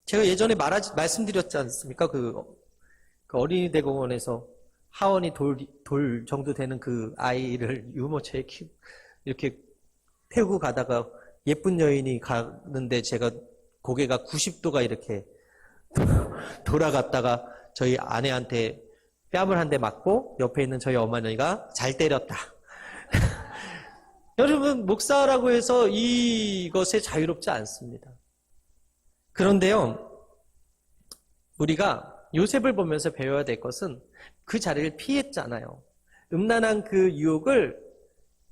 제가 예전에 말씀드렸지 않습니까? 그 어린이 대공원에서 하원이 돌 정도 되는 그 아이를 유모차에 이렇게 태우고 가다가 예쁜 여인이 가는데 제가 고개가 90도가 이렇게 돌아갔다가 저희 아내한테 뺨을 한 대 맞고 옆에 있는 저희 어머니가 잘 때렸다. 여러분, 목사라고 해서 이것에 자유롭지 않습니다. 그런데요, 우리가 요셉을 보면서 배워야 될 것은 그 자리를 피했잖아요. 음란한 그 유혹을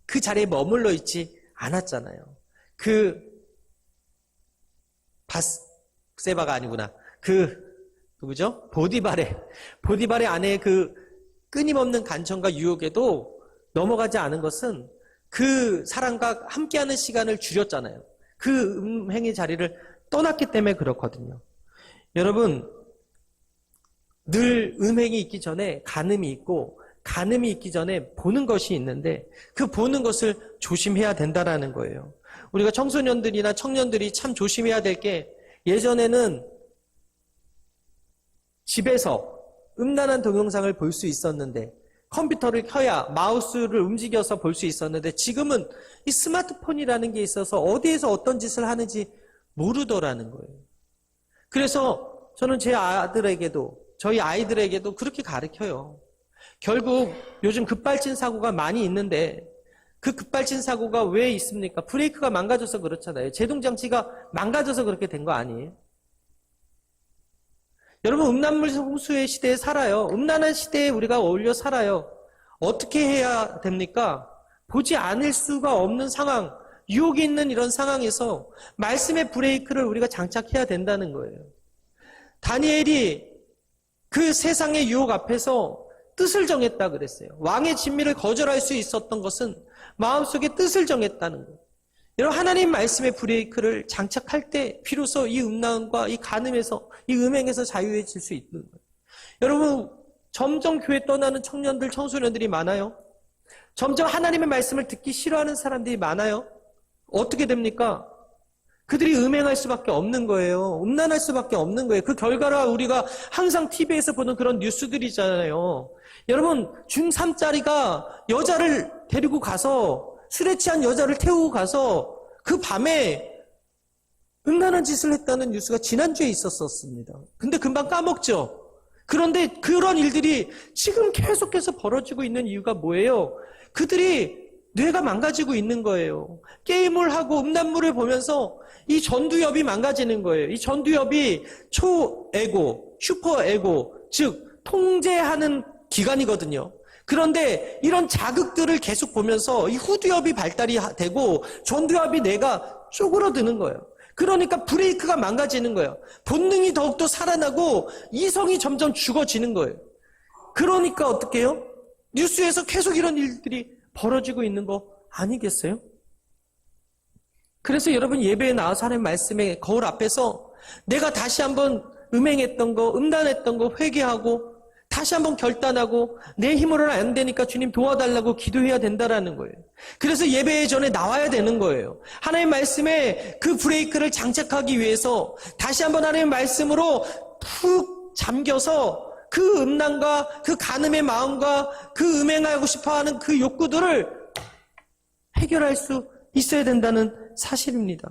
그 자리에 머물러 있지 않았잖아요. 바세바가 아니구나. 누구죠? 보디발의 아내의 그 끊임없는 간청과 유혹에도 넘어가지 않은 것은 그 사람과 함께하는 시간을 줄였잖아요. 그 음행의 자리를 떠났기 때문에 그렇거든요. 여러분, 늘 음행이 있기 전에 간음이 있고, 간음이 있기 전에 보는 것이 있는데 그 보는 것을 조심해야 된다라는 거예요. 우리가 청소년들이나 청년들이 참 조심해야 될 게, 예전에는 집에서 음란한 동영상을 볼 수 있었는데, 컴퓨터를 켜야 마우스를 움직여서 볼 수 있었는데, 지금은 이 스마트폰이라는 게 있어서 어디에서 어떤 짓을 하는지 모르더라는 거예요. 그래서 저는 저희 아이들에게도 그렇게 가르쳐요. 결국 요즘 급발진 사고가 많이 있는데, 그 급발진 사고가 왜 있습니까? 브레이크가 망가져서 그렇잖아요. 제동장치가 망가져서 그렇게 된 거 아니에요? 여러분, 음란물 홍수의 시대에 살아요. 음란한 시대에 우리가 어울려 살아요. 어떻게 해야 됩니까? 보지 않을 수가 없는 상황, 유혹이 있는 이런 상황에서 말씀의 브레이크를 우리가 장착해야 된다는 거예요. 다니엘이 그 세상의 유혹 앞에서 뜻을 정했다 그랬어요. 왕의 진미를 거절할 수 있었던 것은 마음속에 뜻을 정했다는 거예요. 여러분, 하나님 말씀의 브레이크를 장착할 때 비로소 이 음란과 이 간음에서, 이 음행에서 자유해질 수 있는 거예요. 여러분, 점점 교회 떠나는 청년들, 청소년들이 많아요. 점점 하나님의 말씀을 듣기 싫어하는 사람들이 많아요. 어떻게 됩니까? 그들이 음행할 수밖에 없는 거예요. 음란할 수밖에 없는 거예요. 그 결과라 우리가 항상 TV에서 보는 그런 뉴스들이잖아요. 여러분, 중3짜리가 여자를 데리고 가서, 술에 취한 여자를 태우고 가서 그 밤에 음란한 짓을 했다는 뉴스가 지난주에 있었습니다. 근데 금방 까먹죠. 그런데 그런 일들이 지금 계속해서 벌어지고 있는 이유가 뭐예요? 그들이 뇌가 망가지고 있는 거예요. 게임을 하고 음란물을 보면서 이 전두엽이 망가지는 거예요. 이 전두엽이 초에고, 슈퍼에고, 즉 통제하는 기관이거든요. 그런데 이런 자극들을 계속 보면서 이 후두엽이 발달이 되고 전두엽이 뇌가 쪼그러드는 거예요. 그러니까 브레이크가 망가지는 거예요. 본능이 더욱더 살아나고 이성이 점점 죽어지는 거예요. 그러니까 어떻게 해요? 뉴스에서 계속 이런 일들이 벌어지고 있는 거 아니겠어요? 그래서 여러분, 예배에 나와서 하나님 말씀의 거울 앞에서 내가 다시 한번 음행했던 거, 음란했던 거 회개하고 다시 한번 결단하고 내 힘으로는 안 되니까 주님 도와달라고 기도해야 된다라는 거예요. 그래서 예배 전에 나와야 되는 거예요. 하나님 말씀에 그 브레이크를 장착하기 위해서 다시 한번 하나님 말씀으로 푹 잠겨서 그 음란과 그 간음의 마음과 그 음행하고 싶어하는 그 욕구들을 해결할 수 있어야 된다는 사실입니다.